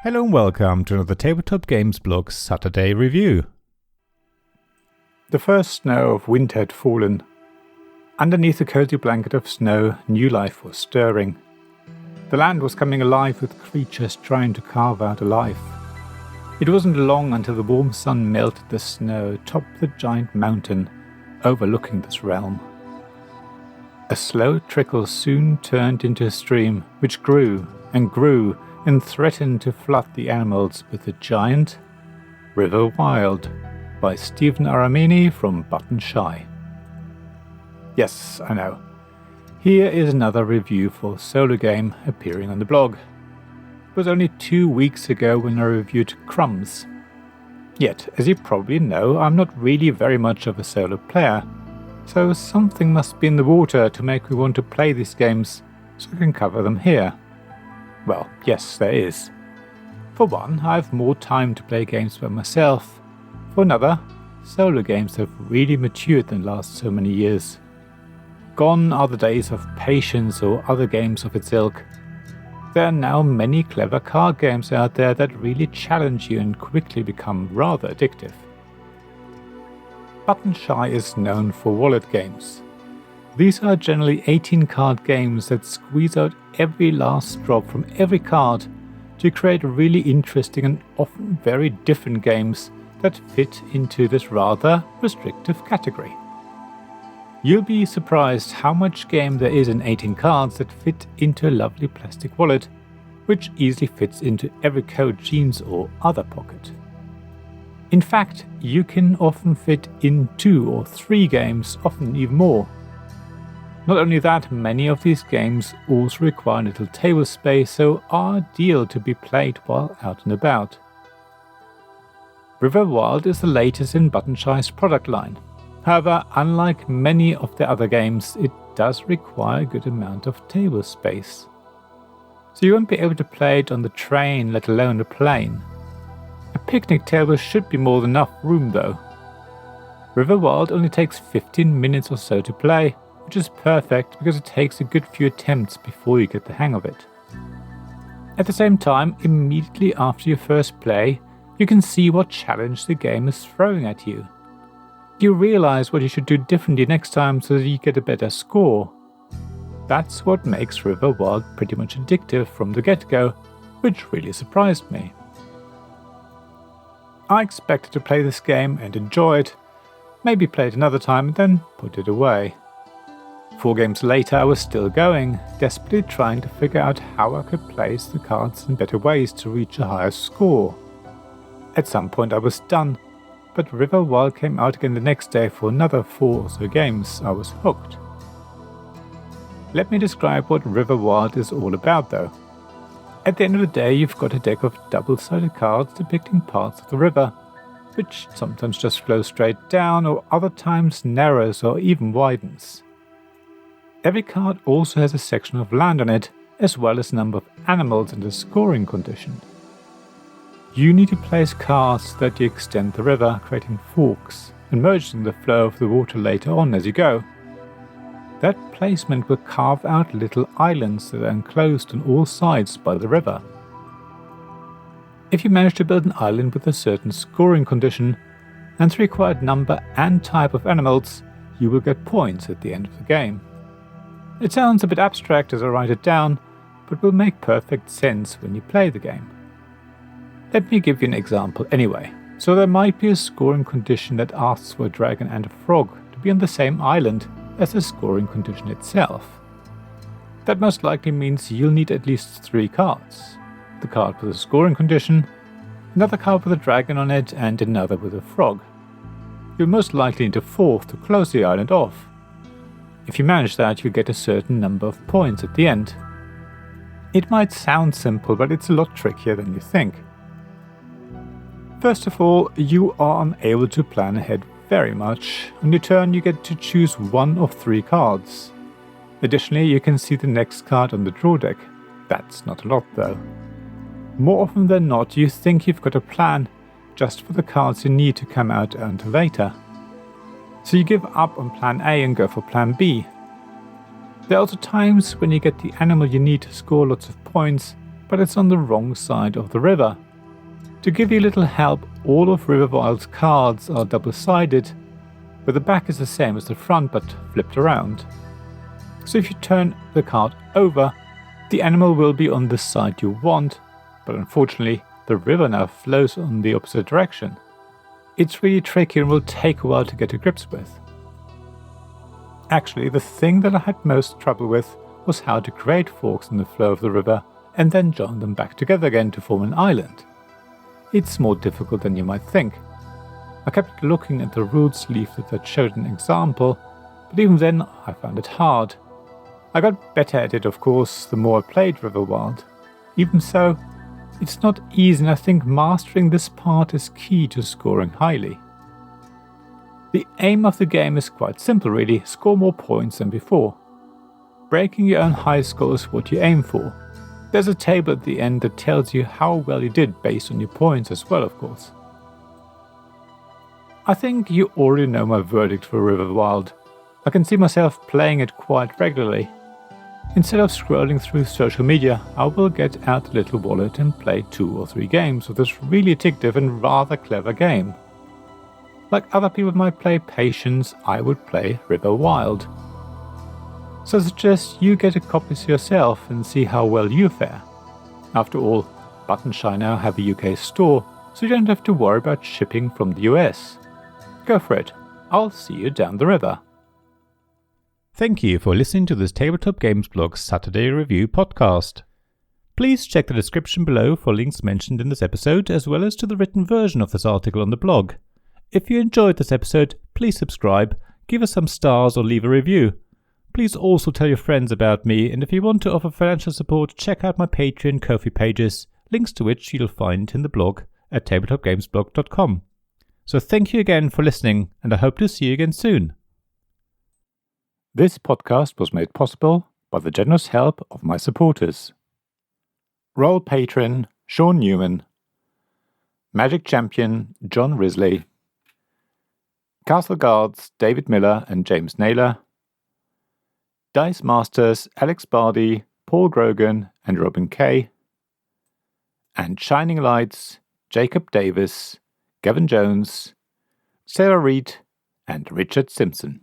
Hello and welcome to another Tabletop Games Blog Saturday review. The first snow of winter had fallen. Underneath the cozy blanket of snow, new life was stirring. The land was coming alive with creatures trying to carve out a life. It wasn't long until the warm sun melted the snow atop the giant mountain overlooking this realm. A slow trickle soon turned into a stream, which grew and threatened to flood the animals with the giant River Wild by Stephen Aramini from Button Shy. Yes, I know. Here is another review for Solo Game appearing on the blog. It was only 2 weeks ago when I reviewed Crumbs. Yet, as you probably know, I'm not really very much of a solo player, so something must be in the water to make me want to play these games so I can cover them here. Well, yes, there is. For one, I have more time to play games by myself. For another, solo games have really matured in the last so many years. Gone are the days of Patience or other games of its ilk. There are now many clever card games out there that really challenge you and quickly become rather addictive. Button Shy is known for wallet games. These are generally 18-card games that squeeze out every last drop from every card to create really interesting and often very different games that fit into this rather restrictive category. You'll be surprised how much game there is in 18 cards that fit into a lovely plastic wallet, which easily fits into every coat, jeans or other pocket. In fact, you can often fit in 2 or 3 games, often even more. Not only that, many of these games also require a little table space, so are ideal to be played while out and about. River Wild is the latest in Button Shy's product line. However, unlike many of the other games, it does require a good amount of table space. So you won't be able to play it on the train, let alone a plane. A picnic table should be more than enough room though. River Wild only takes 15 minutes or so to play, which is perfect because it takes a good few attempts before you get the hang of it. At the same time, immediately after your first play, you can see what challenge the game is throwing at you. You realize what you should do differently next time so that you get a better score. That's what makes River Wild pretty much addictive from the get-go, which really surprised me. I expected to play this game and enjoy it, maybe play it another time and then put it away. 4 games later I was still going, desperately trying to figure out how I could place the cards in better ways to reach a higher score. At some point I was done, but River Wild came out again the next day for another 4 or so games. I was hooked. Let me describe what River Wild is all about though. At the end of the day you've got a deck of double-sided cards depicting parts of the river, which sometimes just flows straight down or other times narrows or even widens. Every card also has a section of land on it, as well as a number of animals and a scoring condition. You need to place cards so that you extend the river, creating forks and merging the flow of the water later on as you go. That placement will carve out little islands that are enclosed on all sides by the river. If you manage to build an island with a certain scoring condition and the required number and type of animals, you will get points at the end of the game. It sounds a bit abstract as I write it down, but will make perfect sense when you play the game. Let me give you an example anyway. So there might be a scoring condition that asks for a dragon and a frog to be on the same island as the scoring condition itself. That most likely means you'll need at least 3 cards. The card with a scoring condition, another card with a dragon on it, and another with a frog. You'll most likely need a 4th to close the island off. If you manage that, you'll get a certain number of points at the end. It might sound simple, but it's a lot trickier than you think. First of all, you are unable to plan ahead very much. On your turn, you get to choose 1 of 3 cards. Additionally, you can see the next card on the draw deck. That's not a lot though. More often than not, you think you've got a plan just for the cards you need to come out until later. So you give up on plan A and go for plan B. There are also times when you get the animal you need to score lots of points, but it's on the wrong side of the river. To give you a little help, all of Riverwild's cards are double-sided, where the back is the same as the front but flipped around. So if you turn the card over, the animal will be on the side you want, but unfortunately the river now flows on the opposite direction. It's really tricky and will take a while to get to grips with. Actually, the thing that I had most trouble with was how to create forks in the flow of the river and then join them back together again to form an island. It's more difficult than you might think. I kept looking at the rules leaflet that showed an example, but even then I found it hard. I got better at it, of course, the more I played Riverwild. Even so, it's not easy, and I think mastering this part is key to scoring highly. The aim of the game is quite simple really, score more points than before. Breaking your own high score is what you aim for. There's a table at the end that tells you how well you did based on your points as well, of course. I think you already know my verdict for Riverwild. I can see myself playing it quite regularly. Instead of scrolling through social media, I will get out a little wallet and play 2 or 3 games of this really addictive and rather clever game. Like other people might play Patience, I would play Riverwild. So I suggest you get a copy yourself and see how well you fare. After all, Buttonshy now have a UK store, so you don't have to worry about shipping from the US. Go for it. I'll see you down the river. Thank you for listening to this Tabletop Games Blog Saturday Review podcast. Please check the description below for links mentioned in this episode, as well as to the written version of this article on the blog. If you enjoyed this episode, please subscribe, give us some stars or leave a review. Please also tell your friends about me, and if you want to offer financial support, check out my Patreon and Ko-fi pages, links to which you'll find in the blog at tabletopgamesblog.com. So thank you again for listening, and I hope to see you again soon. This podcast was made possible by the generous help of my supporters. Royal Patron Sean Newman, Magic Champion John Risley, Castle Guards David Miller and James Naylor, Dice Masters Alex Bardi, Paul Grogan and Robin Kay, and Shining Lights Jacob Davis, Gavin Jones, Sarah Reed and Richard Simpson.